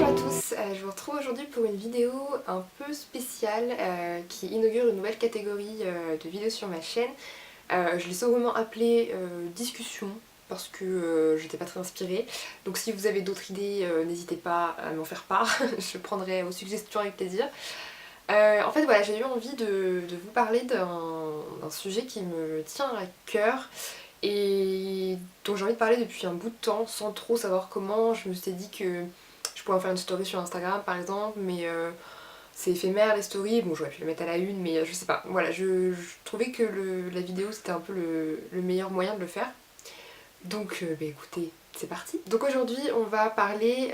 à tous, je vous retrouve aujourd'hui pour une vidéo un peu spéciale qui inaugure une nouvelle catégorie de vidéos sur ma chaîne. Je l'ai sobrement appelée discussion parce que j'étais pas très inspirée. Donc si vous avez d'autres idées, n'hésitez pas à m'en faire part, je prendrai vos suggestions avec plaisir. En fait voilà, j'ai eu envie de vous parler d'un sujet qui me tient à cœur et dont j'ai envie de parler depuis un bout de temps sans trop savoir comment. Je me suis dit que je pourrais en faire une story sur Instagram par exemple, mais c'est éphémère les stories, bon j'aurais pu le mettre à la une mais je sais pas. Voilà, je trouvais que la vidéo c'était un peu le meilleur moyen de le faire. Donc bah écoutez, c'est parti. Donc aujourd'hui on va parler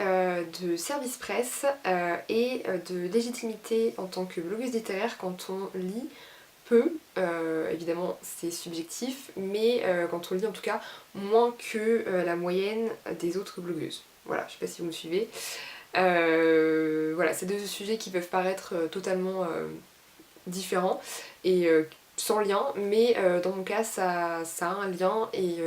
de service presse et de légitimité en tant que blogueuse littéraire quand on lit peu, évidemment c'est subjectif, mais quand on lit en tout cas moins que la moyenne des autres blogueuses. Voilà, je sais pas si vous me suivez. Voilà, c'est deux sujets qui peuvent paraître totalement différents et sans lien, mais dans mon cas ça a un lien et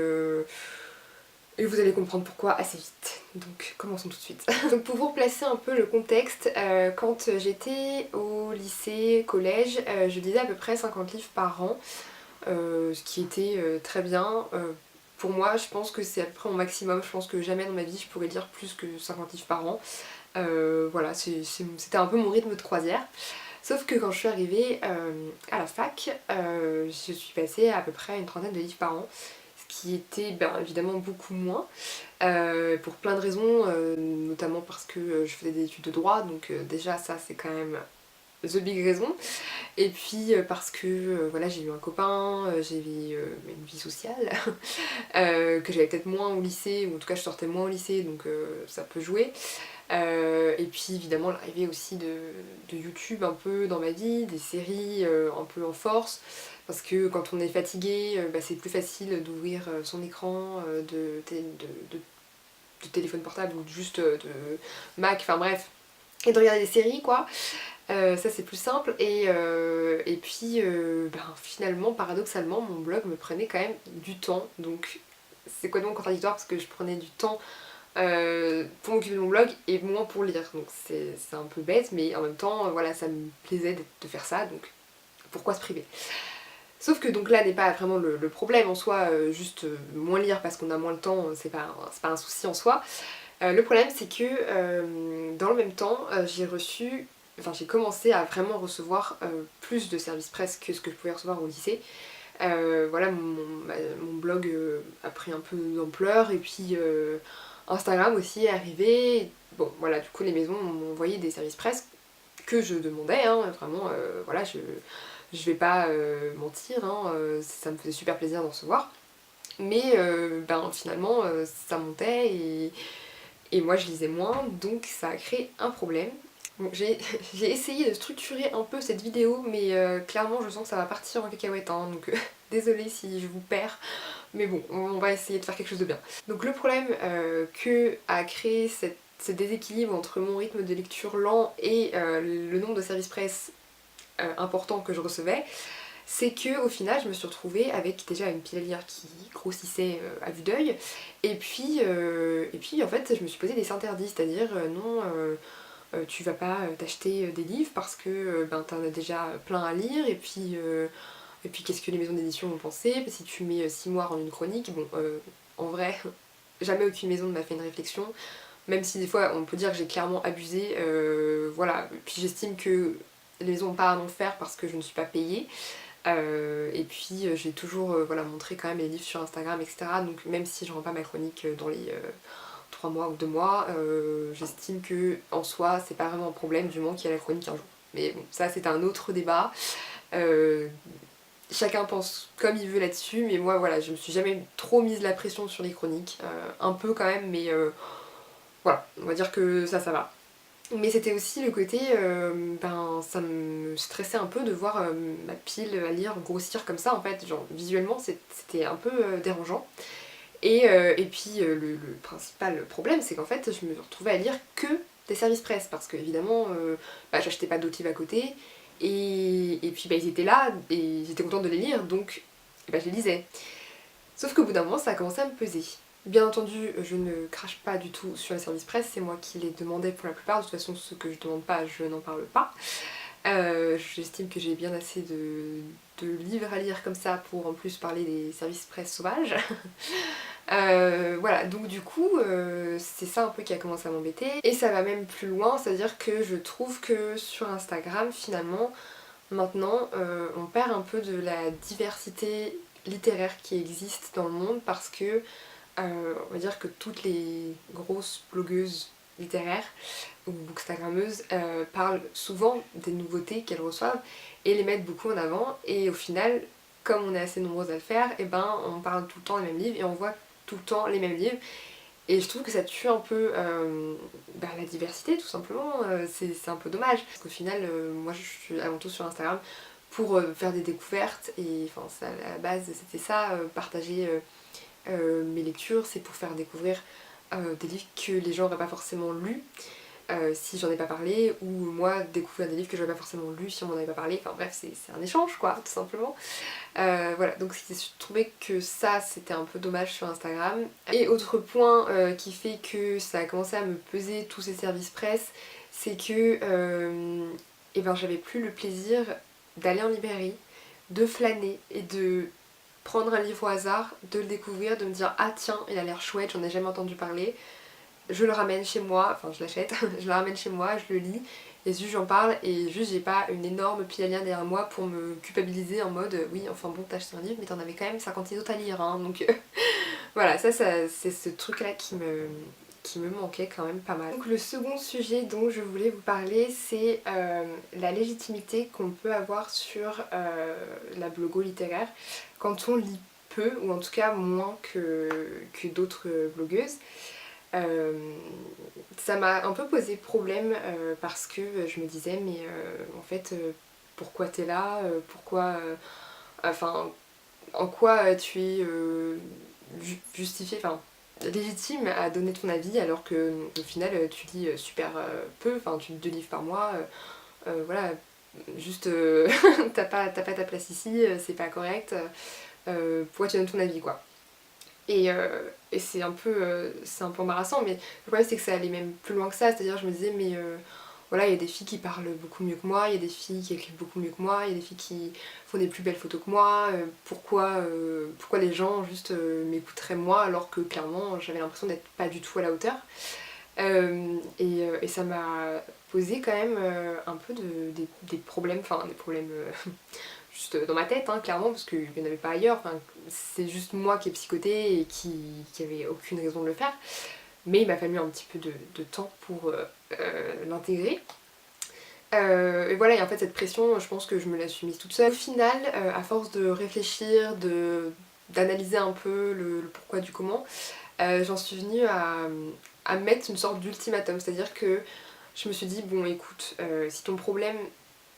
vous allez comprendre pourquoi assez vite. Donc commençons tout de suite. Donc pour vous replacer un peu le contexte, quand j'étais au lycée, collège, je lisais à peu près 50 livres par an, ce qui était très bien. Pour moi, je pense que c'est à peu près mon maximum. Je pense que jamais dans ma vie je pourrais lire plus que 50 livres par an. Voilà, c'était un peu mon rythme de croisière. Sauf que quand je suis arrivée à la fac, je suis passée à peu près à une trentaine de livres par an, ce qui était évidemment beaucoup moins, pour plein de raisons, notamment parce que je faisais des études de droit, donc déjà ça c'est quand même the big raison, et puis parce que voilà, j'ai eu un copain, j'avais une vie sociale, que j'avais peut-être moins au lycée, ou en tout cas je sortais moins au lycée, donc ça peut jouer. Et puis évidemment l'arrivée aussi de YouTube un peu dans ma vie, des séries un peu en force, parce que quand on est fatigué, c'est plus facile d'ouvrir son écran de téléphone portable ou juste de Mac, enfin bref, et de regarder des séries quoi. Ça c'est plus simple et puis finalement paradoxalement mon blog me prenait quand même du temps, donc c'est complètement contradictoire parce que je prenais du temps pour m'occuper de mon blog et moins pour lire, donc c'est un peu bête mais en même temps voilà, ça me plaisait de faire ça, donc pourquoi se priver. Sauf que donc là n'est pas vraiment le problème en soi, juste moins lire parce qu'on a moins le temps, c'est pas un souci en soi. Le problème c'est que dans le même temps j'ai commencé à vraiment recevoir plus de services presse que ce que je pouvais recevoir au lycée. Voilà, mon blog a pris un peu d'ampleur et puis Instagram aussi est arrivé. Bon voilà, du coup les maisons m'ont envoyé des services presse que je demandais, hein, vraiment, voilà, je vais pas mentir, hein, ça me faisait super plaisir d'en recevoir. Mais finalement ça montait et moi je lisais moins, donc ça a créé un problème. Bon, j'ai essayé de structurer un peu cette vidéo, mais clairement je sens que ça va partir en cacahuète, hein, donc désolée si je vous perds, mais bon, on va essayer de faire quelque chose de bien. Donc le problème que a créé ce déséquilibre entre mon rythme de lecture lent et le nombre de services presse importants que je recevais, c'est que au final je me suis retrouvée avec déjà une pile à lire qui grossissait à vue d'œil, et puis en fait je me suis posé des interdits, c'est-à-dire non, tu vas pas t'acheter des livres parce que t'en as déjà plein à lire, et puis qu'est-ce que les maisons d'édition vont penser si tu mets 6 mois en une chronique. Bon, en vrai, jamais aucune maison ne m'a fait une réflexion, même si des fois on peut dire que j'ai clairement abusé, voilà. Puis j'estime que les maisons n'ont pas à m'en faire parce que je ne suis pas payée. Et puis j'ai toujours voilà, montré quand même les livres sur Instagram, etc. Donc même si je rends pas ma chronique dans les 3 mois ou 2 mois, j'estime que en soi c'est pas vraiment un problème du moment qu'il y a la chronique un jour. Mais bon, ça c'est un autre débat. Euh, Chacun pense comme il veut là-dessus, mais moi voilà, je me suis jamais trop mise la pression sur les chroniques. Un peu quand même, mais voilà, on va dire que ça va. Mais c'était aussi le côté, ça me stressait un peu de voir ma pile à lire grossir comme ça en fait, genre visuellement c'était un peu dérangeant. Et puis le principal problème c'est qu'en fait je me retrouvais à lire que des services presse parce que évidemment j'achetais pas d'autres livres à côté et puis ils étaient là et j'étais contente de les lire, donc je les lisais. Sauf qu'au bout d'un moment ça a commencé à me peser. Bien entendu, je ne crache pas du tout sur les services presse, c'est moi qui les demandais pour la plupart, de toute façon ce que je demande pas, je n'en parle pas. J'estime que j'ai bien assez de livres à lire comme ça pour en plus parler des services presse sauvages. Voilà, donc du coup, c'est ça un peu qui a commencé à m'embêter. Et ça va même plus loin, c'est-à-dire que je trouve que sur Instagram, finalement, maintenant, on perd un peu de la diversité littéraire qui existe dans le monde parce que on va dire que toutes les grosses blogueuses littéraires ou bookstagrammeuses parlent souvent des nouveautés qu'elles reçoivent et les mettent beaucoup en avant, et au final, comme on est assez nombreuses à le faire, et ben on parle tout le temps des mêmes livres et on voit tout le temps les mêmes livres, et je trouve que ça tue un peu la diversité tout simplement. C'est un peu dommage parce qu'au final moi je suis avant tout sur Instagram pour faire des découvertes, et enfin à la base c'était ça, partager mes lectures, c'est pour faire découvrir des livres que les gens n'auraient pas forcément lus si j'en ai pas parlé, ou moi découvrir des livres que j'aurais pas forcément lus si on m'en avait pas parlé. Enfin bref, c'est un échange quoi, tout simplement. Voilà, donc je trouvais que ça c'était un peu dommage sur Instagram. Et autre point qui fait que ça a commencé à me peser tous ces services presse, c'est que eh ben, j'avais plus le plaisir d'aller en librairie, de flâner et de prendre un livre au hasard, de le découvrir, de me dire ah tiens il a l'air chouette, j'en ai jamais entendu parler, je le ramène chez moi, enfin je l'achète, je le ramène chez moi, je le lis, et juste j'en parle, et juste j'ai pas une énorme pile à lire derrière moi pour me culpabiliser en mode oui enfin bon t'as acheté un livre mais t'en avais quand même 56 autres à lire hein, donc voilà, ça c'est ce truc là qui me manquait quand même pas mal. Donc le second sujet dont je voulais vous parler, c'est la légitimité qu'on peut avoir sur la blogo littéraire quand on lit peu, ou en tout cas moins que d'autres blogueuses. Ça m'a un peu posé problème parce que je me disais mais en fait pourquoi t'es là, pourquoi enfin en quoi tu es justifié, enfin légitime à donner ton avis alors que au final tu lis super peu, enfin tu lis 2 livres par mois, voilà, juste t'as pas ta place ici, c'est pas correct, pourquoi tu donnes ton avis quoi. Et c'est un peu embarrassant, mais le problème c'est que ça allait même plus loin que ça, c'est-à-dire je me disais mais voilà, il y a des filles qui parlent beaucoup mieux que moi, il y a des filles qui écrivent beaucoup mieux que moi, il y a des filles qui font des plus belles photos que moi, pourquoi les gens juste m'écouteraient moi alors que clairement j'avais l'impression d'être pas du tout à la hauteur. Et ça m'a posé quand même un peu des problèmes, enfin des problèmes juste dans ma tête, hein, clairement, parce qu'il n'y en avait pas ailleurs. Enfin, c'est juste moi qui ai psychoté et qui avait aucune raison de le faire. Mais il m'a fallu un petit peu de temps pour l'intégrer. Et voilà, et en fait cette pression, je pense que je me la suis mise toute seule. Au final, à force de réfléchir, d'analyser un peu le pourquoi du comment, j'en suis venue à mettre une sorte d'ultimatum, c'est-à-dire que je me suis dit, bon écoute, si ton problème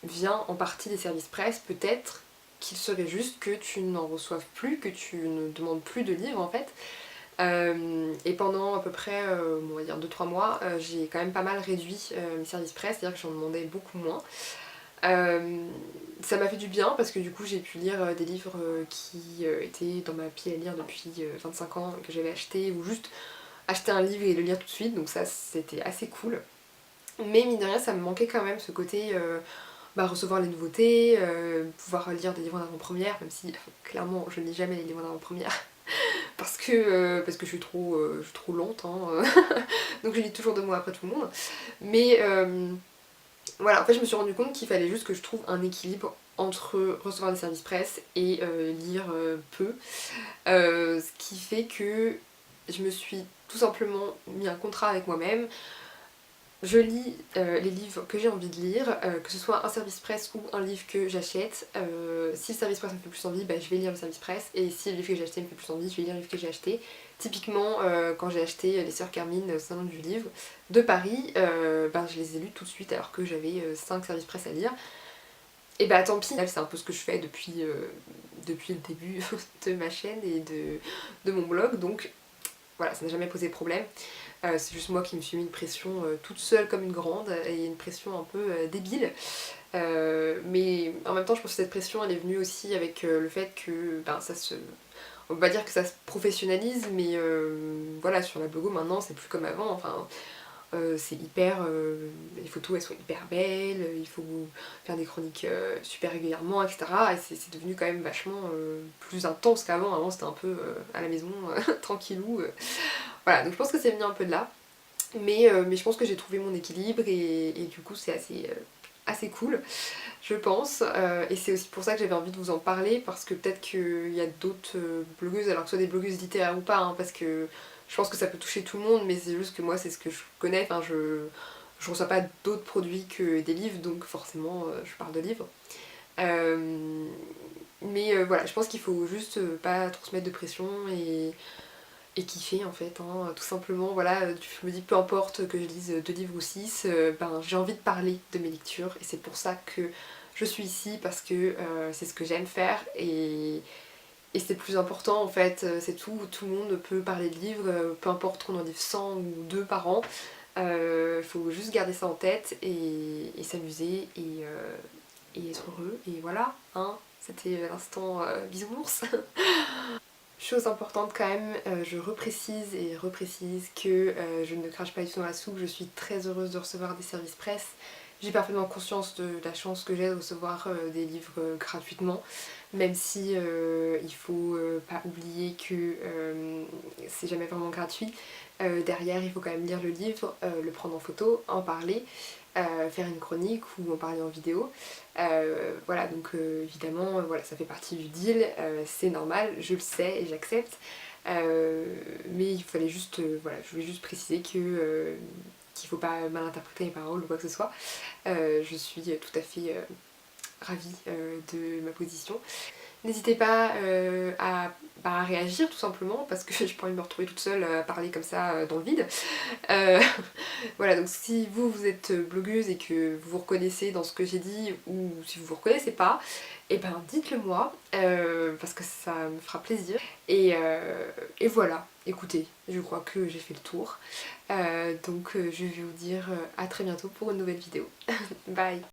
vient en partie des services presse, peut-être qu'il serait juste que tu n'en reçoives plus, que tu ne demandes plus de livres en fait. Et pendant à peu près, on va dire 2-3 mois, j'ai quand même pas mal réduit mes services presse, c'est-à-dire que j'en demandais beaucoup moins. Ça m'a fait du bien parce que du coup j'ai pu lire des livres qui étaient dans ma pile à lire depuis 25 ans, que j'avais acheté, ou juste acheter un livre et le lire tout de suite, donc ça c'était assez cool. Mais mine de rien ça me manquait quand même ce côté recevoir les nouveautés, pouvoir lire des livres en avant-première, même si clairement je ne lis jamais les livres en avant-première parce que je suis trop lente, hein, donc je lis toujours 2 mois après tout le monde. Mais voilà, en fait je me suis rendu compte qu'il fallait juste que je trouve un équilibre entre recevoir des services presse et lire peu. Ce qui fait que je me suis tout simplement mis un contrat avec moi-même. Je lis les livres que j'ai envie de lire, que ce soit un service presse ou un livre que j'achète. Si le service presse me fait plus envie, je vais lire le service presse, et si le livre que j'ai acheté me fait plus envie, je vais lire le livre que j'ai acheté. Typiquement, quand j'ai acheté Les Sœurs Carmine, Salon du livre de Paris, je les ai lus tout de suite alors que j'avais 5 services presse à lire. Et tant pis, c'est un peu ce que je fais depuis le début de ma chaîne et de mon blog, donc voilà, ça n'a jamais posé problème. C'est juste moi qui me suis mis une pression toute seule comme une grande, et une pression un peu débile. Mais en même temps je pense que cette pression elle est venue aussi avec le fait que ça se... on va pas dire que ça se professionnalise, mais voilà, sur la blogo maintenant c'est plus comme avant, enfin c'est hyper, les photos elles sont hyper belles, il faut faire des chroniques super régulièrement, etc. Et c'est devenu quand même vachement plus intense qu'avant. Avant c'était un peu à la maison, tranquillou. Voilà, donc je pense que c'est venu un peu de là. Mais je pense que j'ai trouvé mon équilibre et du coup c'est assez cool, je pense. Et c'est aussi pour ça que j'avais envie de vous en parler, parce que peut-être qu'il y a d'autres blogueuses, alors que ce soit des blogueuses littéraires ou pas, hein, parce que je pense que ça peut toucher tout le monde, mais c'est juste que moi c'est ce que je connais, enfin je reçois pas d'autres produits que des livres, donc forcément je parle de livres. Mais voilà, je pense qu'il faut juste pas trop se mettre de pression et kiffer en fait, hein, tout simplement. Voilà, je me dis peu importe que je lise 2 livres ou 6, ben, j'ai envie de parler de mes lectures et c'est pour ça que je suis ici, parce que c'est ce que j'aime faire et c'est le plus important en fait, c'est tout le monde peut parler de livres, peu importe qu'on en livre 100 ou 2 par an, faut juste garder ça en tête et s'amuser et être heureux et voilà, hein, c'était l'instant bisounours. Chose importante quand même, je reprécise et reprécise que je ne crache pas du tout dans la soupe, je suis très heureuse de recevoir des services presse. J'ai parfaitement conscience de la chance que j'ai de recevoir des livres gratuitement, même si il faut pas oublier que c'est jamais vraiment gratuit. Derrière, il faut quand même lire le livre, le prendre en photo, en parler, faire une chronique ou en parler en vidéo. Voilà, donc évidemment, voilà, ça fait partie du deal, c'est normal, je le sais et j'accepte. Mais il fallait juste, voilà, je voulais juste préciser que qu'il faut pas mal interpréter les paroles ou quoi que ce soit. Je suis tout à fait ravie de ma position. N'hésitez pas à réagir tout simplement, parce que j'ai pas envie de me retrouver toute seule à parler comme ça dans le vide. Euh, voilà, donc si vous êtes blogueuse et que vous vous reconnaissez dans ce que j'ai dit, ou si vous vous reconnaissez pas, et ben dites-le moi, parce que ça me fera plaisir. Et voilà, écoutez, je crois que j'ai fait le tour. Donc je vais vous dire à très bientôt pour une nouvelle vidéo. Bye!